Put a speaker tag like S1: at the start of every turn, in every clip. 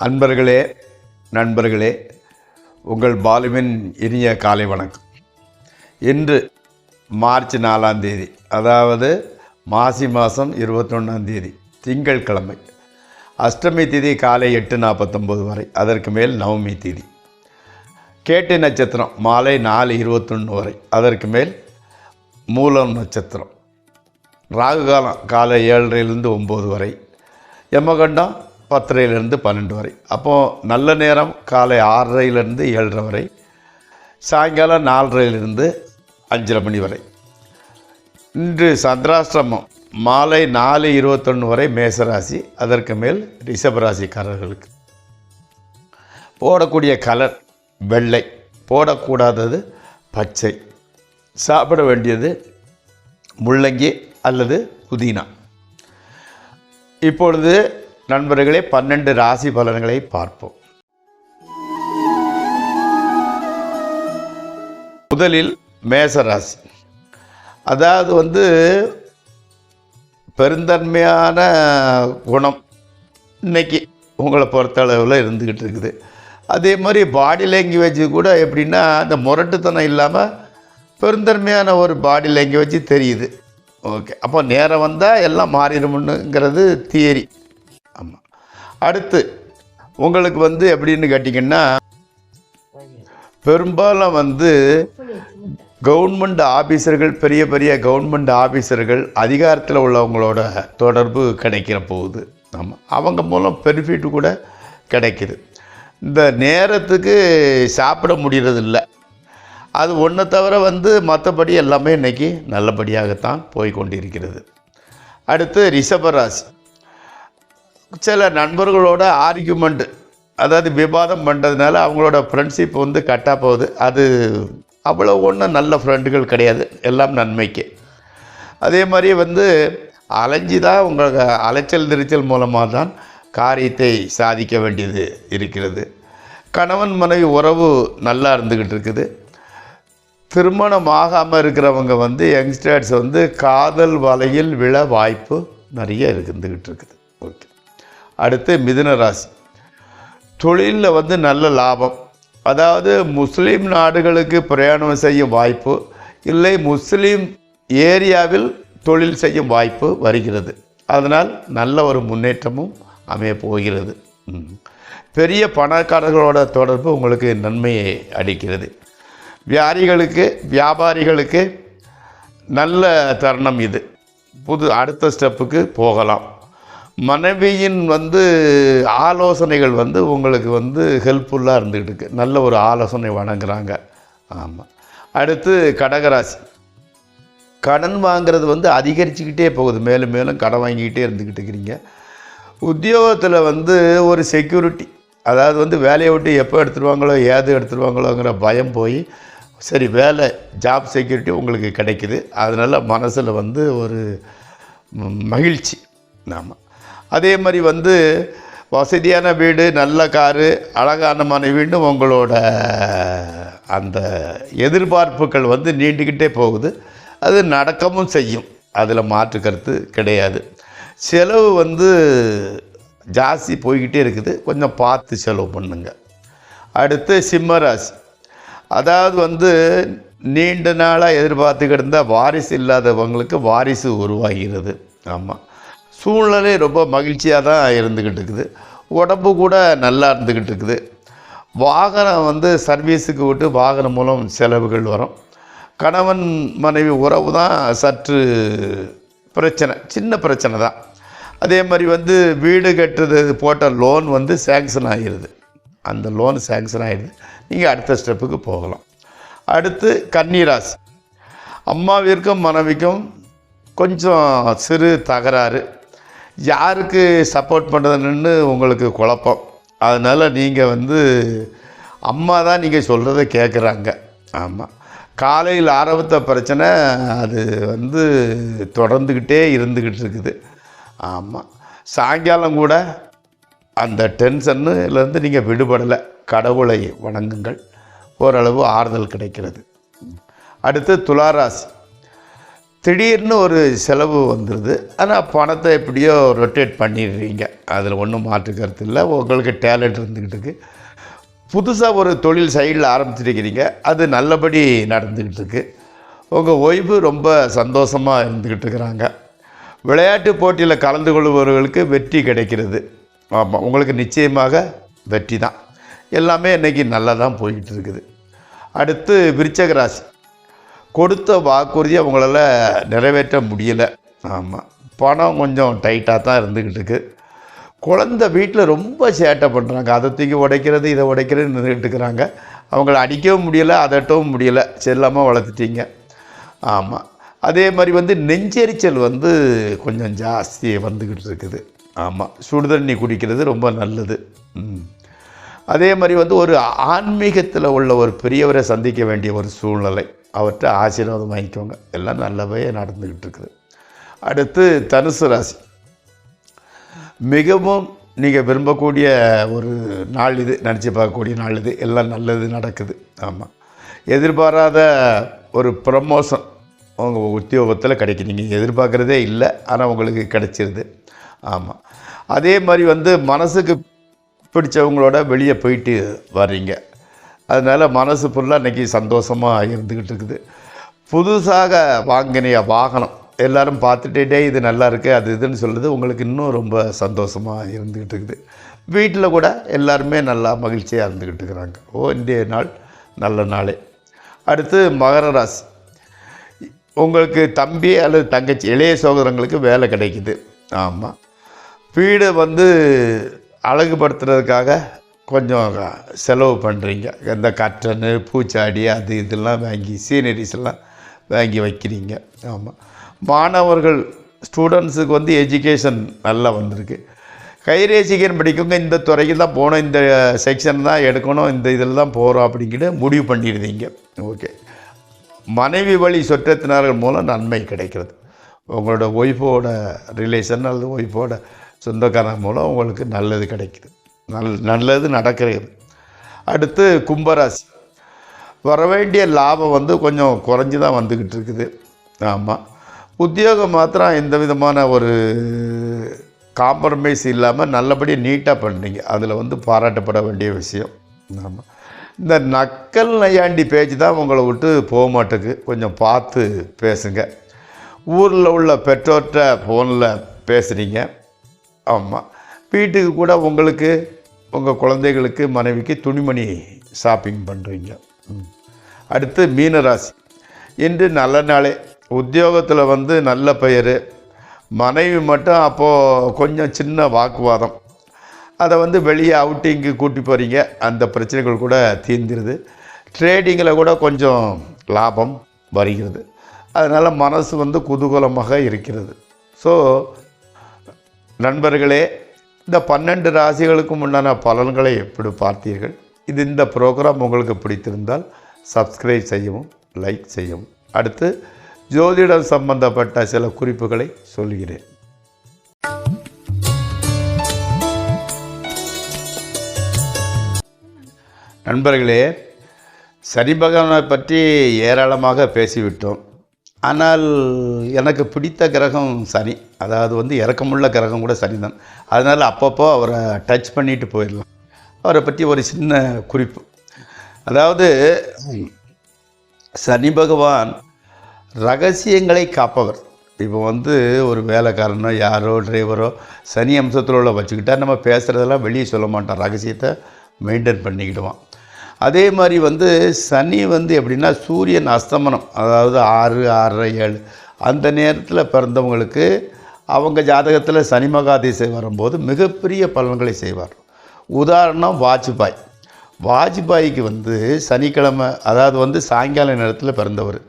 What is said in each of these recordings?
S1: அன்பர்களே, நண்பர்களே, உங்கள் பாலுவின் இனிய காலை வணக்கம். இன்று மார்ச் 4ஆம் தேதி, அதாவது மாசி மாதம் 21ஆம் தேதி திங்கட்கிழமை. அஷ்டமி திதி காலை 8:49 வரை, அதற்கு மேல் நவமி திதி. கேட்டை நட்சத்திரம் மாலை 4:21 வரை, அதற்கு மேல் மூலம் நட்சத்திரம். ராகு காலம் காலை 7:30 9 வரை, யமகண்டம் 10:30 12 வரை. அப்போது நல்ல நேரம் காலை 6:30 7:30 வரை, சாயங்காலம் 4:30 5:30 மணி வரை. இன்று சந்திராஷ்டிரமம் மாலை 4:21 வரை மேசராசி, அதற்கு மேல் ரிஷபராசிக்காரர்களுக்கு. போடக்கூடிய கலர் வெள்ளை, போடக்கூடாதது பச்சை. சாப்பிட வேண்டியது முள்ளங்கி அல்லது புதினா. இப்பொழுது நண்பர்களே, 12 ராசி பலன்களை பார்ப்போம். முதலில் மேசராசி. அதாவது பெருந்தன்மையான குணம் இன்னைக்கு உங்களை பொறுத்தளவில் இருந்துக்கிட்டு இருக்குது. அதே மாதிரி பாடி லாங்குவேஜ் கூட எப்படின்னா, அந்த முரட்டுத்தனம் இல்லாமல் பெருந்தன்மையான ஒரு பாடி லாங்குவேஜ் தெரியுது. ஓகே, அப்போ நேரம் வந்தால் எல்லாம் மாறிடும்னுங்கிறது தியரி. ஆமாம். அடுத்து உங்களுக்கு எப்படின்னு கேட்டிங்கன்னா, பெரும்பாலும் கவர்மெண்ட் ஆஃபீஸர்கள், பெரிய பெரிய கவர்மெண்ட் ஆஃபீஸர்கள், அதிகாரத்தில் உள்ளவங்களோட தொடர்பு கிடைக்கிற போகுது. ஆமாம், அவங்க மூலம் பெனிஃபிட் கூட கிடைக்குது. இந்த நேரத்துக்கு சாப்பிட முடியறதில்லை. அது ஒன்றை தவிர மற்றபடி எல்லாமே இன்றைக்கி நல்லபடியாகத்தான் போய் கொண்டிருக்கிறது. அடுத்து ரிஷபராசி. சில நண்பர்களோட ஆர்கியூமெண்ட்டு, அதாவது விவாதம் பண்ணுறதுனால அவங்களோட ஃப்ரெண்ட்ஷிப் கட்டாக போகுது. அது அவ்வளோ ஒன்றும் நல்ல ஃப்ரெண்டுகள் கிடையாது, எல்லாம் நன்மைக்கு. அதே மாதிரி அலைஞ்சி தான் உங்களுக்கு அலைச்சல் திருச்சல் மூலமாக தான் காரியத்தை சாதிக்க வேண்டியது இருக்கிறது. கணவன் மனைவி உறவு நல்லா இருந்துக்கிட்டு இருக்குது. திருமணம் ஆகாமல் இருக்கிறவங்க யங்ஸ்டர்ஸ் காதல் வலையில் விழ வாய்ப்பு நிறைய இருந்துக்கிட்டு இருக்குது. ஓகே. அடுத்து மிதுன ராசி. தொழிலில் நல்ல லாபம். அதாவது முஸ்லீம் நாடுகளுக்கு பிரயாணம் செய்யும் வாய்ப்பு, இல்லை முஸ்லீம் ஏரியாவில் தொழில் செய்யும் வாய்ப்பு வருகிறது. அதனால் நல்ல ஒரு முன்னேற்றமும் அமைய போகிறது. பெரிய பணக்காரர்களோட தொடர்பு உங்களுக்கு நன்மையை அளிக்கிறது. வியாபாரிகளுக்கு நல்ல தருணம் இது. அடுத்த ஸ்டெப்புக்கு போகலாம். மனைவியின் ஆலோசனைகள் உங்களுக்கு ஹெல்ப்ஃபுல்லாக இருந்துக்கிட்டு இருக்கு. நல்ல ஒரு ஆலோசனை வழங்குறாங்க. ஆமாம். அடுத்து கடகராசி. கடன் வாங்கிறது அதிகரிச்சுக்கிட்டே போகுது. மேலும் மேலும் கடன் வாங்கிக்கிட்டே இருந்துக்கிட்டு இருக்கிறீங்க. உத்தியோகத்தில் ஒரு செக்யூரிட்டி, அதாவது வேலையை விட்டு எப்போ எடுத்துருவாங்களோ ஏது எடுத்துருவாங்களோங்கிற பயம் போய், சரி வேலை ஜாப் செக்யூரிட்டி உங்களுக்கு கிடைக்குது. அதனால் மனசில் ஒரு மகிழ்ச்சி. ஆமாம். அதே மாதிரி வசதியான வீடு, நல்ல காரு, அழகான மனைவின்னு உங்களோட அந்த எதிர்பார்ப்புகள் நீண்டுக்கிட்டே போகுது. அது நடக்கவும் செய்யும், அதில் மாற்று கருத்து கிடையாது. செலவு ஜாஸ்தி போய்கிட்டே இருக்குது, கொஞ்சம் பார்த்து செலவு பண்ணுங்க. அடுத்து சிம்மராசி. அதாவது நீண்ட நாளாக எதிர்பார்த்துக்கிட்டு இருந்தால் வாரிசு இல்லாதவங்களுக்கு வாரிசு உருவாகிறது. ஆமாம். சூழ்நிலை ரொம்ப மகிழ்ச்சியாக தான் இருந்துக்கிட்டு இருக்குது. உடம்பு கூட நல்லா இருந்துக்கிட்டு இருக்குது. வாகனம் சர்வீஸுக்கு விட்டு வாகனம் மூலம் செலவுகள் வரும். கணவன் மனைவி உறவு தான் சற்று பிரச்சனை, சின்ன பிரச்சனை தான். அதே மாதிரி வீடு கட்டுறது போட்ட லோன் சேங்ஷன் ஆகிடுது. அந்த லோன் சேங்ஷன் ஆகிடுது. நீங்கள் அடுத்த ஸ்டெப்புக்கு போகலாம். அடுத்து கன்னிராசி. அம்மாவிற்கும் மனைவிக்கும் கொஞ்சம் சிறு தகராறு. யாருக்கு சப்போர்ட் பண்ணுறதுன்னு உங்களுக்கு குழப்பம். அதனால் நீங்கள் அம்மா தான் நீங்கள் சொல்கிறத கேட்குறாங்க. ஆமாம். காலையில் ஆரம்பித்த பிரச்சனை அது தொடர்ந்துக்கிட்டே இருந்துக்கிட்டு இருக்குது. ஆமாம். சாயங்காலம் கூட அந்த டென்ஷன்லேருந்து நீங்கள் விடுபடலை. கடவுளை வணங்குங்கள், ஓரளவு ஆறுதல் கிடைக்கிறது. அடுத்து துளாராசி. திடீர்னு ஒரு செலவு வந்துடுது. ஆனால் பணத்தை எப்படியோ ரொட்டேட் பண்ணிடுறீங்க. அதில் ஒன்றும் மாற்று கருத்து இல்லை. உங்களுக்கு டேலண்ட் இருந்துக்கிட்டு இருக்குது. புதுசாக ஒரு தொழில் சைடில் ஆரம்பிச்சிருக்கிறீங்க. அது நல்லபடி நடந்துக்கிட்டு இருக்குது. உங்கள் ஒய்ஃபு ரொம்ப சந்தோஷமாக இருந்துக்கிட்டு இருக்கிறாங்க. விளையாட்டு போட்டியில் கலந்து கொள்பவர்களுக்கு வெற்றி கிடைக்கிறது. ஆமாம், உங்களுக்கு நிச்சயமாக வெற்றி தான். எல்லாமே இன்றைக்கி நல்லா தான் போய்கிட்டு இருக்குது. அடுத்து விருச்சிக ராசி. கொடுத்த வாக்குறுதியை அவங்களால நிறைவேற்ற முடியலை. ஆமாம், பணம் கொஞ்சம் டைட்டாக தான் இருந்துக்கிட்டு இருக்குது. குழந்தை வீட்டில் ரொம்ப சேட்டை பண்ணுறாங்க. அதை தூக்கி உடைக்கிறது, இதை உடைக்கிறது நின்றுக்கிட்டு இருக்கிறாங்க. அவங்கள அடிக்கவும் முடியலை, அதட்டவும் முடியலை. செல்லாமல் வளர்த்துட்டீங்க. ஆமாம், அதே மாதிரி நெஞ்செரிச்சல் கொஞ்சம் ஜாஸ்தி வந்துக்கிட்டு இருக்குது. ஆமாம், சுடுதண்ணி குடிக்கிறது ரொம்ப நல்லது. அதே மாதிரி ஒரு ஆன்மீகத்தில் உள்ள ஒரு பெரியவரை சந்திக்க வேண்டிய ஒரு சூழ்நிலை. அவர்கிட்ட ஆசீர்வாதம் வாங்கிக்கோங்க. எல்லாம் நல்லவே நடந்துக்கிட்டு இருக்குது. அடுத்து தனுசு ராசி. மிகவும் நீங்கள் விரும்பக்கூடிய ஒரு நாள் இது. நினச்சி பார்க்கக்கூடிய நாள் இது. எல்லாம் நல்லது நடக்குது. ஆமாம், எதிர்பாராத ஒரு ப்ரமோஷன் உங்கள் உத்தியோகத்தில் கிடைக்கும். நீங்கள் எதிர்பார்க்குறதே இல்லை, ஆனால் உங்களுக்கு கிடைச்சிருது. ஆமாம், அதே மாதிரி மனசுக்கு பிடிச்சவங்களோட வெளியே போயிட்டு வர்றீங்க. அதனால் மனசு ஃபுல்லாக இன்றைக்கி சந்தோஷமாக இருந்துக்கிட்டு இருக்குது. புதுசாக வாங்கினிய வாகனம் எல்லோரும் பார்த்துட்டே இது நல்லா இருக்குது, அது இதுன்னு சொல்லுது. உங்களுக்கு இன்னும் ரொம்ப சந்தோஷமாக இருந்துக்கிட்டு இருக்குது. வீட்டில் கூட எல்லாருமே நல்லா மகிழ்ச்சியாக இருந்துக்கிட்டு இருக்கிறாங்க. இன்றைய நாள் நல்ல நாளே. அடுத்து மகர ராசி. உங்களுக்கு தம்பி அல்லது தங்கச்சி இளைய சகோதரங்களுக்கு வேலை கிடைக்குது. ஆமாம், வீடு அழகுபடுத்துறதுக்காக கொஞ்சம் செலவு பண்ணுறீங்க. இந்த கட்டணு, பூச்சாடி, அது இதெல்லாம் வாங்கி சீனரிஸ் எல்லாம் வாங்கி வைக்கிறீங்க. ஆமாம், மாணவர்கள் ஸ்டூடெண்ட்ஸுக்கு எஜுகேஷன் நல்லா வந்திருக்கு. கைரேசிகன் படிக்கவங்க இந்த துறைக்கு தான் போகணும், இந்த செக்ஷன் தான் எடுக்கணும், இந்த இதில் தான் போகிறோம் அப்படிங்கிட்டு முடிவு பண்ணிடுவீங்க. ஓகே, மனைவி வழி சொற்றத்தினர்கள் மூலம் நன்மை கிடைக்கிறது. உங்களோட ஒய்ஃபோட ரிலேஷன் அல்லது ஒய்ஃபோட சொந்தக்காரன் மூலம் உங்களுக்கு நல்லது கிடைக்குது. நல்லது நடக்கிறது. அடுத்து கும்பராசி. வர வேண்டிய லாபம் கொஞ்சம் குறைஞ்சி தான் வந்துக்கிட்டு இருக்குது. ஆமாம், உத்தியோகம் மாத்திரம் எந்த விதமான ஒரு காம்ப்ரமைஸ் இல்லாமல் நல்லபடி நீட்டாக பண்ணுறீங்க. அதில் பாராட்டப்பட வேண்டிய விஷயம். ஆமாம், இந்த நக்கல் நையாண்டி பேச்சு தான் உங்களை விட்டு போக மாட்டேக்கு. கொஞ்சம் பார்த்து பேசுங்க. ஊரில் உள்ள பெற்றோர்கிட்ட ஃபோனில் பேசுகிறீங்க. ஆமாம், வீட்டுக்கு கூட உங்களுக்கு உங்கள் குழந்தைகளுக்கு மனைவிக்கு துணிமணி ஷாப்பிங் பண்ணுறீங்க. அடுத்து மீனராசி. இன்று நல்ல நாளே. உத்தியோகத்தில் நல்ல பெயர். மனைவி மட்டும் அப்போது கொஞ்சம் சின்ன வாக்குவாதம். அதை வெளியே அவுட்டிங்கு கூட்டி போகிறீங்க. அந்த பிரச்சனைகள் கூட தீர்ந்துருது. ட்ரேடிங்கில் கூட கொஞ்சம் லாபம் வருகிறது. அதனால் மனசு குதூகலமாக இருக்கிறது. ஸோ நண்பர்களே, இந்த 12 ராசிகளுக்கும் உண்டான பலன்களை எப்படி பார்த்தீர்கள்? இந்த ப்ரோக்ராம் உங்களுக்கு பிடித்திருந்தால் சப்ஸ்கிரைப் செய்யவும், லைக் செய்யவும். அடுத்து ஜோதிடம் சம்பந்தப்பட்ட சில குறிப்புகளை சொல்கிறேன். நண்பர்களே, சனி பகவானை பற்றி ஏராளமாக பேசிவிட்டோம். ஆனால் எனக்கு பிடித்த கிரகம் சனி. அதாவது இறக்கமுள்ள கிரகம் கூட சனி தான். அதனால் அப்பப்போ அவரை டச் பண்ணிட்டு போயிடலாம். அவரை பற்றி ஒரு சின்ன குறிப்பு. அதாவது சனி பகவான் ரகசியங்களை காப்பவர். இப்போ ஒரு வேலைக்காரனோ யாரோ டிரைவரோ சனி அம்சத்தில் உள்ள வச்சுக்கிட்டால் நம்ம பேசுகிறதெல்லாம் வெளியே சொல்ல மாட்டோம். ரகசியத்தை மெயின்டைன் பண்ணிக்கிடுவான். அதே மாதிரி சனி எப்படின்னா சூரியன் அஸ்தமனம், அதாவது 6, 6:30, 7 அந்த நேரத்தில் பிறந்தவங்களுக்கு அவங்க ஜாதகத்தில் சனி மகாதிசை வரும்போது மிகப்பெரிய பலன்களை செய்வார். உதாரணம் வாஜ்பாய்க்கு சனிக்கிழமை, அதாவது சாயங்கால நேரத்தில் பிறந்தவர்.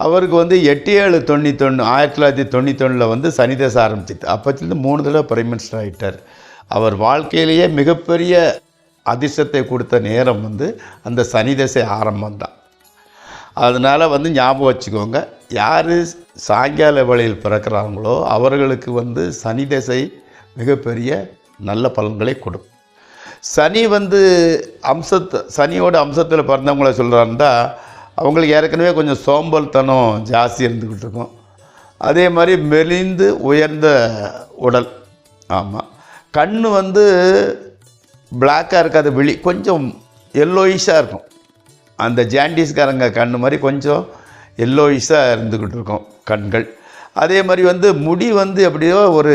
S1: அவருக்கு 8/7/91 1991 சனி தசை ஆரம்பிச்சிட்டு அப்போத்துலேருந்து 3 தடவை பிரைம் மினிஸ்டர் ஆகிட்டார். அவர் வாழ்க்கையிலேயே மிகப்பெரிய அதிர்ஷ்டத்தை கொடுத்த நேரம் அந்த சனி தசை ஆரம்பம்தான். அதனால் ஞாபகம் வச்சுக்கோங்க, யார் சாயங்கால வேளையில் பிறக்கிறாங்களோ அவர்களுக்கு சனி தசை மிகப்பெரிய நல்ல பலன்களை கொடுக்கும். சனி சனியோட அம்சத்தில் பிறந்தவங்கள சொல்கிறாருந்தா அவங்களுக்கு ஏற்கனவே கொஞ்சம் சோம்பல்தனம் ஜாஸ்தி இருந்துக்கிட்டு இருக்கும். அதே மாதிரி மெலிந்து உயர்ந்த உடல். ஆமாம். கண் வந்து பிளாக்காக இருக்காது, விழி கொஞ்சம் எல்லோயிஷாக இருக்கும். அந்த ஜாண்டிஸ்காரங்க கண் மாதிரி கொஞ்சம் எல்லோயிஷாக இருந்துக்கிட்டு இருக்கும் கண்கள். அதே மாதிரி வந்து முடி வந்து எப்படியோ ஒரு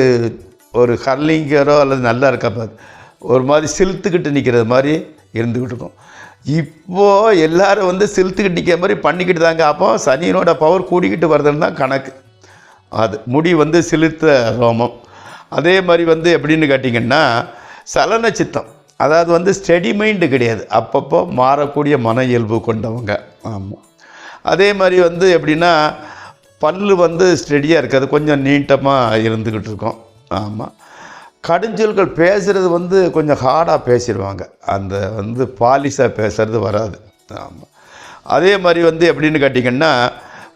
S1: ஒரு கர்லிங்கரோ அல்லது நல்லா இருக்க ஒரு மாதிரி சிலுத்துக்கிட்டு நிற்கிறது மாதிரி இருந்துக்கிட்டு இருக்கும். இப்போது எல்லோரும் வந்து சிலுத்துக்கிட்டு நிற்கிற மாதிரி பண்ணிக்கிட்டு தாங்க. அப்போ சனியினோட பவர் கூடிக்கிட்டு வருதுன்னு தான் கணக்கு. அது முடி வந்து சிலுத்த ரோமம். அதே மாதிரி வந்து எப்படின்னு கேட்டிங்கன்னா சலன சித்தம், அதாவது வந்து ஸ்டெடி மைண்டு கிடையாது, அப்பப்போ மாறக்கூடிய மன இயல்பு கொண்டவங்க. ஆமாம். அதே மாதிரி வந்து எப்படின்னா பல்லு வந்து ஸ்டெடியாக இருக்காது, கொஞ்சம் நீட்டமாக இருந்துக்கிட்டு இருக்கோம். ஆமாம். கடுஞ்சொல்கள் பேசுகிறது வந்து கொஞ்சம் ஹார்டாக பேசிடுவாங்க, அந்த வந்து பாலிஷாக பேசுகிறது வராது. ஆமாம். அதே மாதிரி வந்து எப்படின்னு கேட்டிங்கன்னா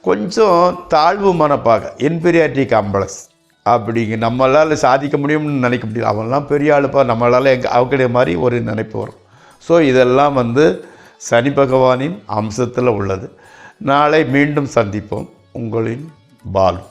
S1: கொஞ்சம் தாழ்வு மனப்பாக, இன்ஃபீரியாரிட்டி காம்ப்ளெக்ஸ். அப்படிங்க நம்மளால் சாதிக்க முடியும்னு நினைக்க முடியும். அவன்லாம் பெரிய ஆளுப்பா, நம்மளால் அவங்களுடைய மாதிரி ஒரு நினைப்பு வரும். ஸோ இதெல்லாம் வந்து சனி பகவானின் அம்சத்தில் உள்ளது. நாளை மீண்டும் சந்திப்போம். உங்களின் பாலு.